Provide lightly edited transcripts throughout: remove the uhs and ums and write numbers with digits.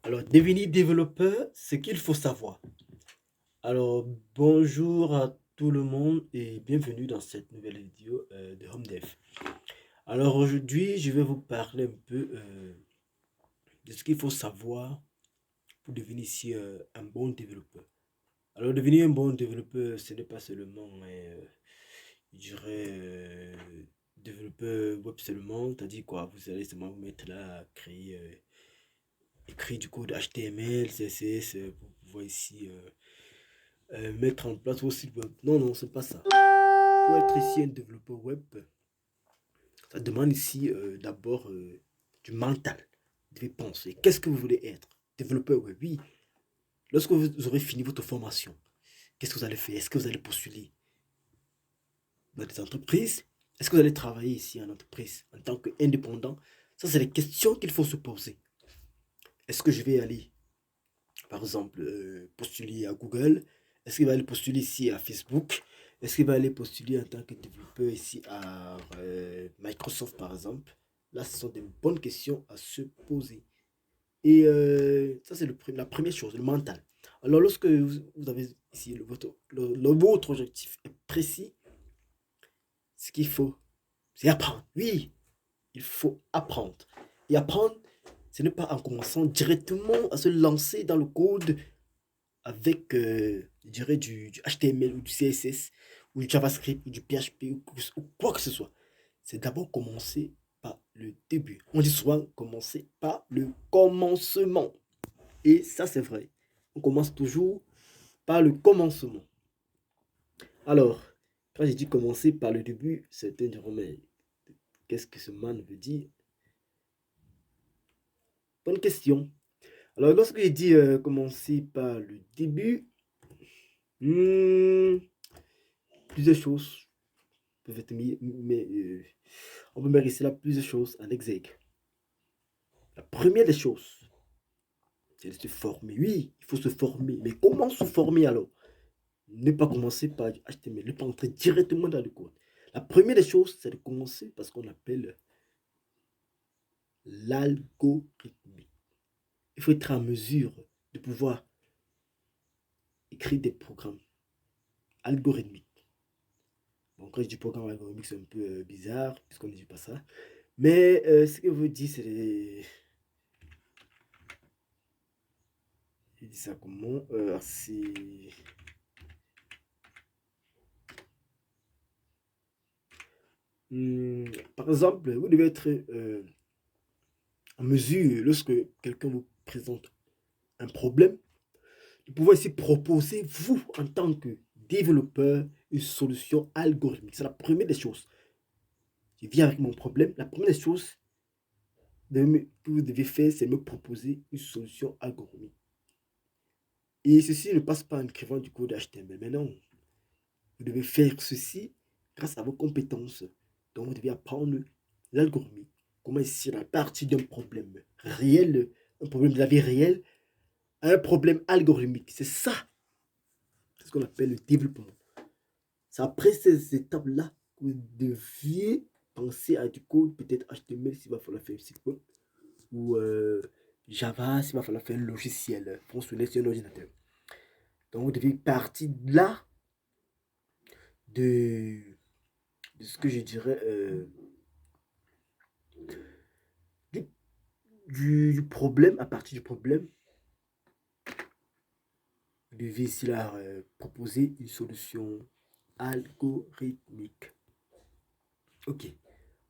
Alors, devenir développeur, ce qu'il faut savoir. Alors, bonjour à tout le monde et bienvenue dans cette nouvelle vidéo de HomeDev. Alors aujourd'hui, je vais vous parler un peu de ce qu'il faut savoir pour devenir ici un bon développeur. Alors, devenir un bon développeur, ce n'est pas seulement, je dirais, développeur web seulement, c'est-à-dire quoi, vous allez seulement vous mettre là à créer, écrire du code HTML, CSS, pour pouvoir ici mettre en place vos sites web. Non, non, c'est pas ça. Pour être ici un développeur web, ça demande ici d'abord du mental. Vous devez penser, qu'est-ce que vous voulez être? Développeur web, oui. Lorsque vous aurez fini votre formation, qu'est-ce que vous allez faire? Est-ce que vous allez postuler dans des entreprises? Est-ce que vous allez travailler ici en entreprise en tant qu'indépendant? Ça, c'est les questions qu'il faut se poser. Est-ce que je vais aller, par exemple, postuler à Google? Est-ce qu'il va aller postuler ici à Facebook? Est-ce qu'il va aller postuler en tant que développeur ici à Microsoft, par exemple? Là, ce sont des bonnes questions à se poser. Et ça, c'est la première chose, le mental. Alors, lorsque vous avez ici votre objectif est précis, ce qu'il faut, c'est apprendre. Oui, il faut apprendre. Et apprendre, ce n'est pas en commençant directement à se lancer dans le code avec, je dirais, du HTML ou du CSS ou du JavaScript ou du PHP ou quoi que ce soit. C'est d'abord commencer par le début. On dit souvent commencer par le commencement. Et ça, c'est vrai. On commence toujours par le commencement. Alors, quand j'ai dit commencer par le début, certains diront, mais qu'est-ce que ce man veut dire? Bonne question. Alors, lorsque j'ai dit commencer par le début, hmm, plusieurs choses peuvent être mises, mais on peut mettre ici là plusieurs choses en exergue. La première des choses, c'est de se former. Oui, il faut se former. Mais comment se former alors? Ne pas commencer par du HTML, ne pas entrer directement dans le code. La première des choses, c'est de commencer par ce qu'on appelle l'algorithmie. Il faut être en mesure de pouvoir écrire des programmes algorithmiques. Bon, quand je dis programme algorithmique, c'est un peu bizarre, puisqu'on ne dit pas ça. Mais ce que je veux dire, c'est je dis ça comment c'est... Par exemple, vous devez être en mesure, lorsque quelqu'un vous présente un problème, de pouvoir essayer de proposer, vous, en tant que développeur, une solution algorithmique. C'est la première des choses. Je viens avec mon problème. La première des choses que vous devez faire, c'est me proposer une solution algorithmique. Et ceci ne passe pas en écrivant du code HTML. Mais non, vous devez faire ceci grâce à vos compétences. Donc, vous devez apprendre l'algorithmie. Comment essayer à partir d'un problème réel, un problème de la vie réelle, à un problème algorithmique. C'est ça, c'est ce qu'on appelle le développement. C'est après ces étapes-là que vous deviez penser à du code, peut-être HTML s'il va falloir faire un site web, ou Java s'il va falloir faire un logiciel fonctionnel sur un ordinateur. Donc, vous devez partir de là, de, de ce que je dirais, du, du problème, à partir du problème, vous devez ici là proposer une solution algorithmique. Ok.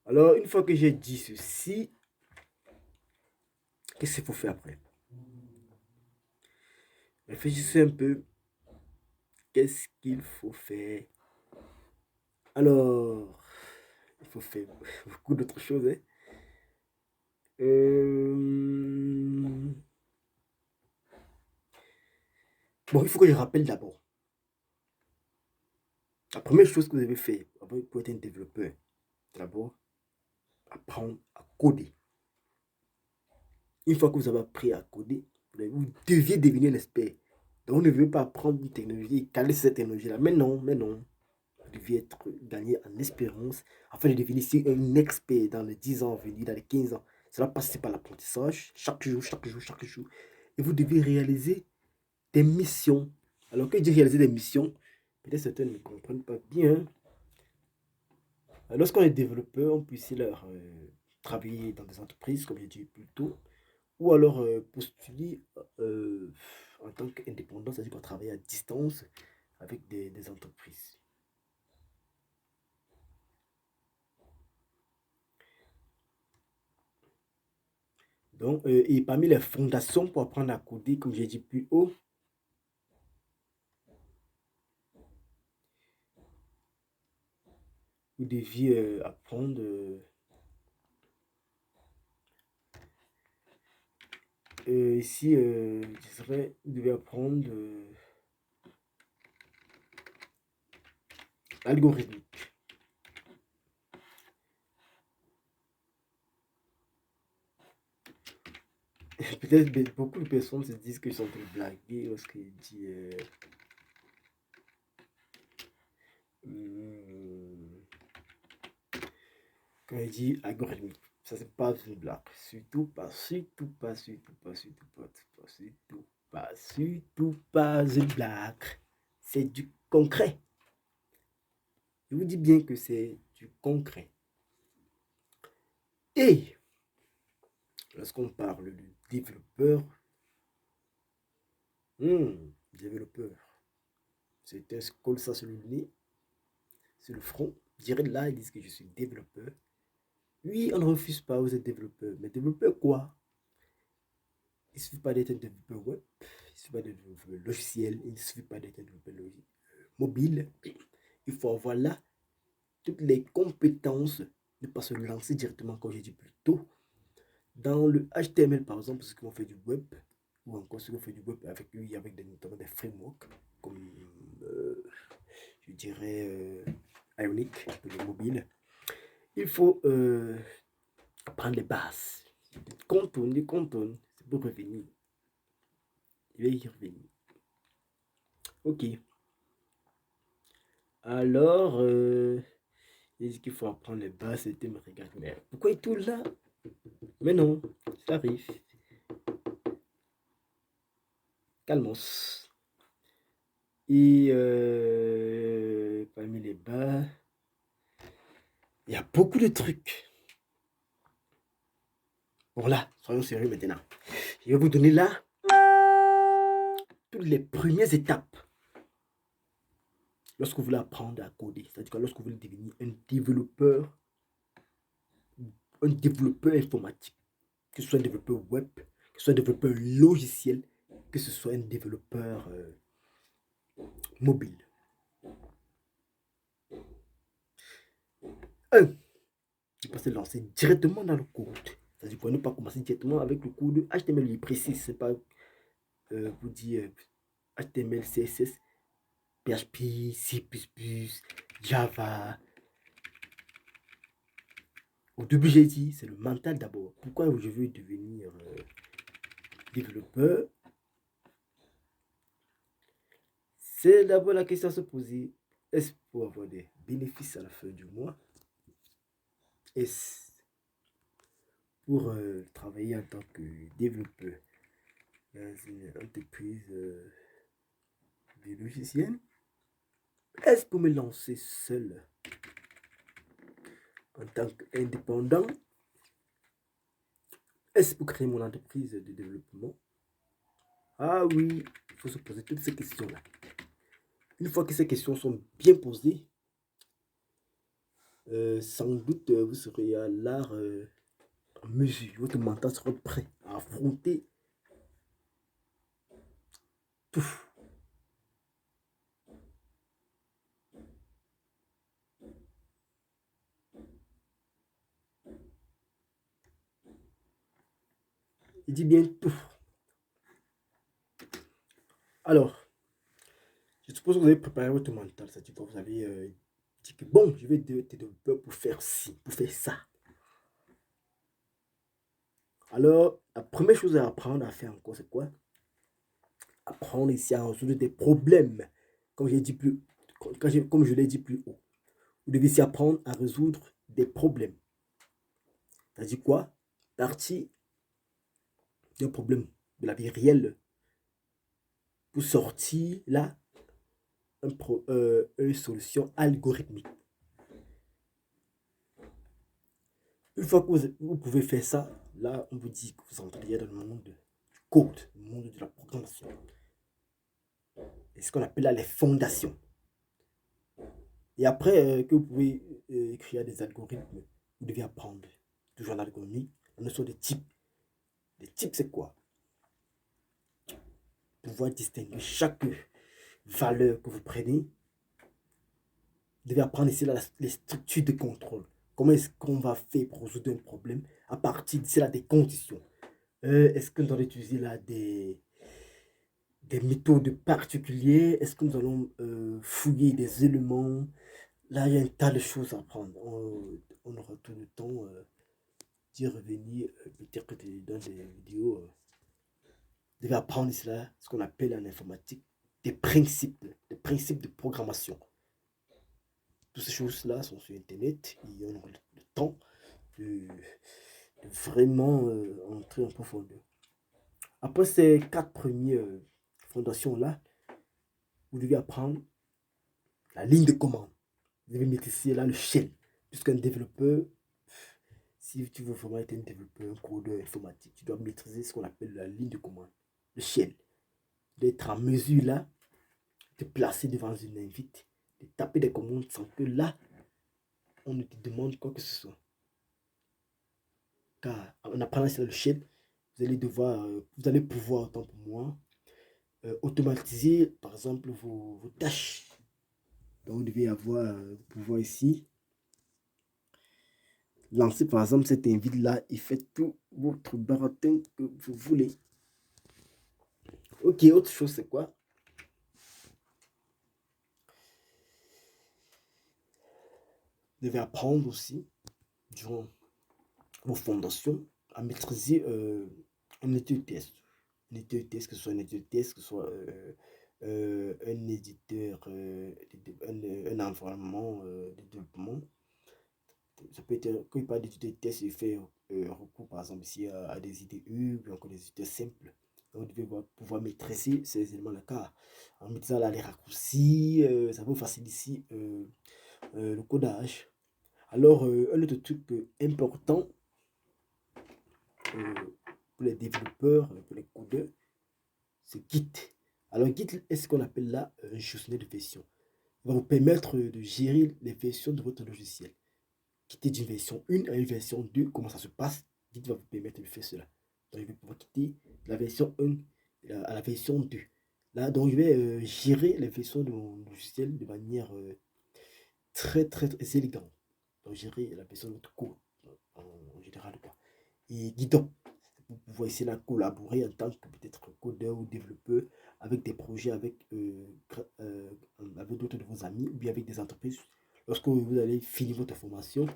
Alors, une fois que j'ai dit ceci, qu'est-ce qu'il faut faire après? Réfléchissez un peu. Qu'est-ce qu'il faut faire? Alors, il faut faire beaucoup d'autres choses. Hein. Euh, Bon, il faut que je rappelle d'abord. La première chose que vous devez faire pour être un développeur, c'est d'abord apprendre à coder. Une fois que vous avez appris à coder, vous deviez devenir un expert. Donc, on ne veut pas apprendre une technologie et caler cette technologie-là. Mais non, mais non. Vous deviez être gagné en expérience afin de devenir ici un expert dans les 10 ans à venir, dans les 15 ans. Cela passe par l'apprentissage, chaque jour, chaque jour, chaque jour. et vous devez réaliser des missions. Alors que je dis réaliser des missions, peut-être certains ne comprennent pas bien. Lorsqu'on est développeur, on peut aussi travailler dans des entreprises, comme j'ai dit plus tôt, ou alors postuler euh, en tant qu'indépendant, c'est-à-dire qu'on travaille à distance avec des entreprises. Donc, et parmi les fondations pour apprendre à coder, comme j'ai dit plus haut, vous deviez apprendre ici, je dirais, vous devez apprendre l'algorithmique. Peut-être beaucoup de personnes se disent que je suis en train de blaguer lorsqu'il dit hum, quand il dit algorithmique. Ça, c'est pas une blague. Surtout pas, surtout pas, surtout pas, surtout pas, surtout pas, surtout pas une blague. C'est du concret. Je vous dis bien que c'est du concret. Et lorsqu'on parle de développeur, développeur, c'est un colle ça sur le nez, sur le front. Je dirais là, ils disent que je suis développeur. Oui, on ne refuse pas, vous êtes développeur. Mais développeur quoi? Il ne suffit pas d'être un développeur web, il ne suffit pas d'être un développeur logiciel, il ne suffit pas d'être un développeur mobile. Il faut avoir là toutes les compétences, ne pas se lancer directement, comme j'ai dit plus tôt, dans le HTML par exemple, ce qu'on fait du web, ou encore ce qu'on fait du web avec lui, avec notamment des frameworks, comme je dirais Ionic, le mobile. Il faut prendre les bases. Contourne, contourne, c'est pour revenir. Il va y revenir. Ok. Alors, il dit qu'il faut apprendre les bases, c'était me regarde. Mais pourquoi il est tout là? Mais non, ça arrive. Calmos. Et parmi les bas, il y a beaucoup de trucs. Bon là, soyons sérieux maintenant. Je vais vous donner là toutes les premières étapes lorsque vous voulez apprendre à coder. C'est-à-dire que lorsque vous voulez devenir un développeur informatique, que ce soit un développeur web, que ce soit un développeur logiciel, que ce soit un développeur mobile. 1. Il faut se lancer directement dans le code. C'est-à-dire qu'on ne pas commencer directement avec le code HTML. Il précise, c'est pas vous dire HTML, CSS, PHP, C++, Java. Au début, j'ai dit, c'est le mental d'abord. Pourquoi je veux devenir développeur? C'est d'abord la question à se poser. Est-ce pour avoir des bénéfices à la fin du mois? Est-ce pour travailler en tant que développeur dans une entreprise de logiciels? Est-ce pour me lancer seul en tant qu'indépendant? Est-ce pour créer mon entreprise de développement? Ah oui, il faut se poser toutes ces questions-là. Une fois que ces questions sont bien posées, sans doute vous serez à l'art en mesure, votre mental sera prêt à affronter tout. Il dit bien tout. Alors, je suppose que vous avez préparé votre mental, c'est-à-dire que vous avez dit que bon, je vais être développeur pour faire ci, pour faire ça. Alors, la première chose à apprendre à faire encore, c'est quoi? Apprendre ici à résoudre des problèmes. Comme j'ai dit plus, comme je l'ai dit plus haut. Vous devez ici apprendre à résoudre des problèmes. C'est-à-dire quoi? Partir d'un problème de la vie réelle pour sortir là une solution algorithmique. Une fois que vous pouvez faire ça, là, on vous dit que vous entrez dans le monde du code, le monde de la programmation. C'est ce qu'on appelle là les fondations. Et après que vous pouvez écrire des algorithmes, vous devez apprendre toujours l'algorithme, la notion de type. Les types, c'est quoi? Pouvoir distinguer chaque valeur que vous prenez. Vous devez apprendre ici là, les structures de contrôle. Comment est-ce qu'on va faire pour résoudre un problème à partir d'ici là des conditions. Est-ce que nous allons utiliser là des méthodes particulières? Est-ce que nous allons fouiller des éléments? Là, il y a un tas de choses à apprendre. On aura tout le temps d'y revenir, peut-être dans des vidéos. Vous devez apprendre cela, ce qu'on appelle en informatique des principes de programmation. Toutes ces choses-là sont sur Internet et on aura le temps de vraiment entrer en profondeur. Après ces 4 premières fondations-là, vous devez apprendre la ligne de commande. Vous devez maîtriser là le shell. Puisqu'un développeur, si tu veux vraiment être un développeur, un codeur informatique, tu dois maîtriser ce qu'on appelle la ligne de commande, le shell. D'être en mesure là, de placer devant une invite, de taper des commandes sans que là, on ne te demande quoi que ce soit. Car en apprenant sur le shell, vous allez pouvoir, autant pour moi, automatiser par exemple vos tâches. Donc vous devez avoir pouvoir ici lancer par exemple cette invite là et faites tout votre baratin que vous voulez. Ok, autre chose c'est quoi? Vous devez apprendre aussi durant vos fondations à maîtriser un étude de test. Un étude de test, que ce soit un étude de test, que ce soit un éditeur, un environnement de développement. Ça peut être, quand il parle d'études de test, il fait recours par exemple ici à des IDE ou encore des idées simples. Donc, vous devez pouvoir maîtriser ces éléments-là car en maîtrisant là, les raccourcis, ça vous facilite ici le codage. Alors, un autre truc important pour les développeurs, pour les codeurs, c'est Git. Alors, Git est ce qu'on appelle là un gestionnaire de version. Il va vous permettre de gérer les versions de votre logiciel. Quitter d'une version 1 à une version 2, comment ça se passe? Git va vous permettre de faire cela. Donc, je vais pouvoir quitter la version 1 à la version 2. Là, donc, je vais gérer les versions de mon logiciel de manière très élégante. Donc, gérer la version de notre code en général. Quoi. Et Github, pour pouvoir essayer de collaborer en tant que peut-être codeur ou développeur avec des projets, avec d'autres de vos amis ou bien avec des entreprises. Lorsque vous allez finir votre formation,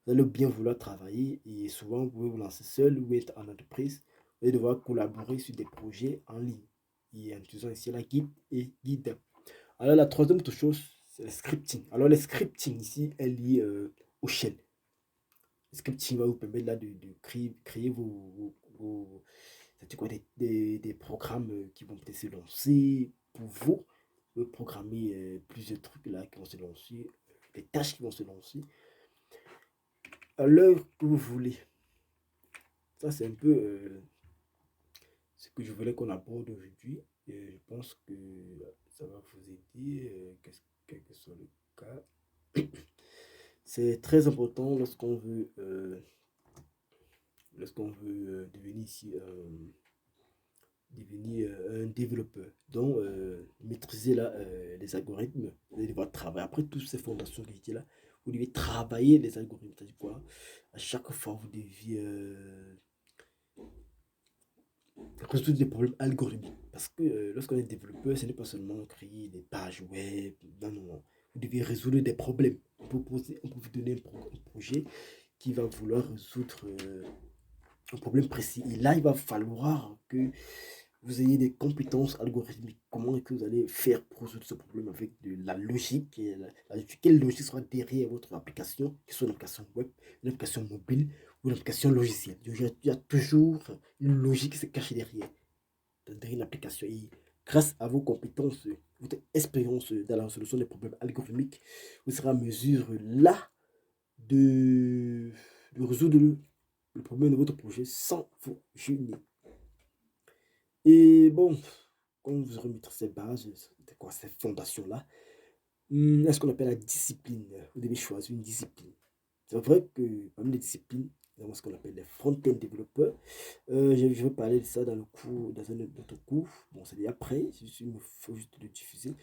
vous allez bien vouloir travailler et souvent vous pouvez vous lancer seul ou être en entreprise. Vous allez devoir collaborer sur des projets en ligne et en utilisant ici la Git et GitHub. Alors la troisième autre chose, c'est le scripting. Alors le scripting ici est lié au shell. Le scripting va vous permettre là de créer des programmes qui vont peut-être se lancer pour vous. Vous programmer plusieurs trucs là qui vont se lancer, des tâches qui vont se lancer à l'heure que vous voulez. Ça, c'est un peu ce que je voulais qu'on aborde aujourd'hui. Et je pense que ça va vous aider, quel que soit le cas. C'est très important lorsqu'on veut devenir ici un développeur. Donc, maîtriser là, les algorithmes, vous allez devoir travailler. Après toutes ces fondations que j'étais là, vous devez travailler les algorithmes. C'est-à-dire quoi? À chaque fois, vous deviez résoudre des problèmes algorithmiques. Parce que lorsqu'on est développeur, ce n'est pas seulement créer des pages web. Non, non, non. Vous devez résoudre des problèmes. On peut vous donner un projet qui va vouloir résoudre un problème précis. Et là, il va falloir que vous ayez des compétences algorithmiques. Comment est-ce que vous allez faire pour résoudre ce problème avec de la logique? Quelle logique sera derrière votre application, que ce soit une application web, une application mobile ou une application logicielle. Il y a toujours une logique qui se cache derrière. d'adhérer une application. Et grâce à vos compétences, votre expérience dans la solution des problèmes algorithmiques, vous serez en mesure là de, de résoudre le problème de votre projet sans vous gêner. Et bon, quand vous aurez mis ces bases, quoi, ces fondations-là, est ce qu'on appelle la discipline. Vous devez choisir une discipline. C'est vrai que parmi les disciplines, nous avons ce qu'on appelle les front-end développeurs. Je vais parler de ça dans le cours, dans un autre cours. Bon, c'est déjà prêt, il me faut juste le diffuser.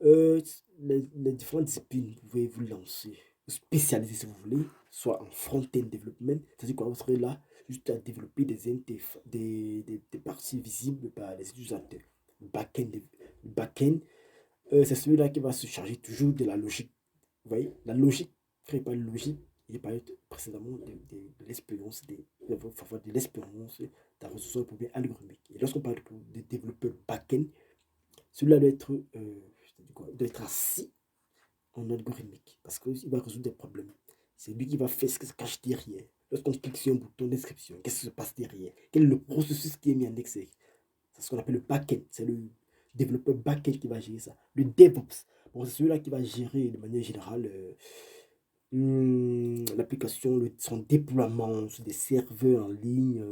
Euh, les différentes disciplines, vous pouvez vous lancer, vous spécialiser si vous voulez, soit en front-end development, c'est-à-dire que vous serez là juste à développer des parties visibles par les utilisateurs. Back-end, back-end, c'est celui-là qui va se charger toujours de la logique. Vous voyez, la logique, crée pas de logique. J'ai parlé précédemment de l'expérience, de l'expérience de la résolution de problèmes algorithmiques. Et lorsqu'on parle de développeur back-end, celui-là doit être assis en algorithmique parce qu'il va résoudre des problèmes. C'est lui qui va faire ce qui se cache derrière. Lorsqu'on clique sur un bouton d'inscription, qu'est-ce qui se passe derrière? Quel est le processus qui est mis en exergue? C'est ce qu'on appelle le back-end. C'est le développeur back-end qui va gérer ça. Le DevOps, bon, c'est celui-là qui va gérer de manière générale l'application, son déploiement sur des serveurs en ligne,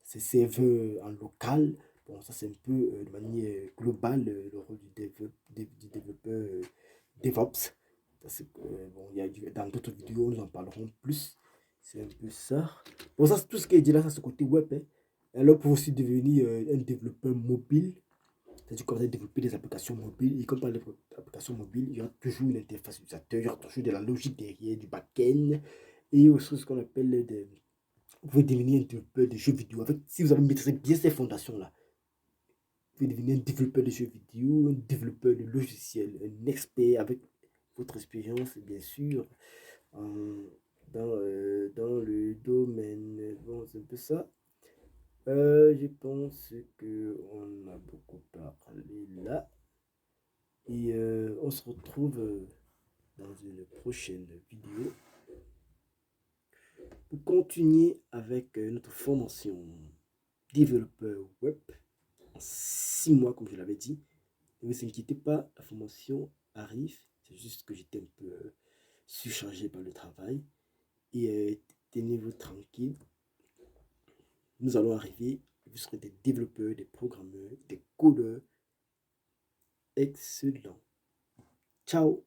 ces serveurs en local. Bon, ça c'est un peu de manière globale le rôle du développeur DevOps. Bon, dans d'autres vidéos, nous en parlerons plus. C'est un peu ça. Bon, ça, c'est tout ce qui est dit là, ça c'est côté web. Hein. Alors, pour aussi devenir un développeur mobile, c'est-à-dire qu'on va développer des applications mobiles. Et comme par les applications mobiles, il y aura toujours une interface utilisateur, il y aura toujours de la logique derrière, du back-end. Et aussi ce qu'on appelle des. Vous pouvez devenir un développeur de jeux vidéo. Avec, si vous avez maîtrisé bien ces fondations-là, vous pouvez devenir un développeur de jeux vidéo, un développeur de logiciels, un expert avec votre expérience, bien sûr, en- dans le domaine. Bon, c'est un peu ça. Je pense qu'on a beaucoup parlé là. Et on se retrouve dans une prochaine vidéo pour continuer avec notre formation développeur web en 6 mois, comme je l'avais dit. Ne vous inquiétez pas, la formation arrive. C'est juste que j'étais un peu surchargé par le travail. Et tenez-vous tranquille. Nous allons arriver. Vous serez des développeurs, des programmeurs, des codeurs excellents. Ciao!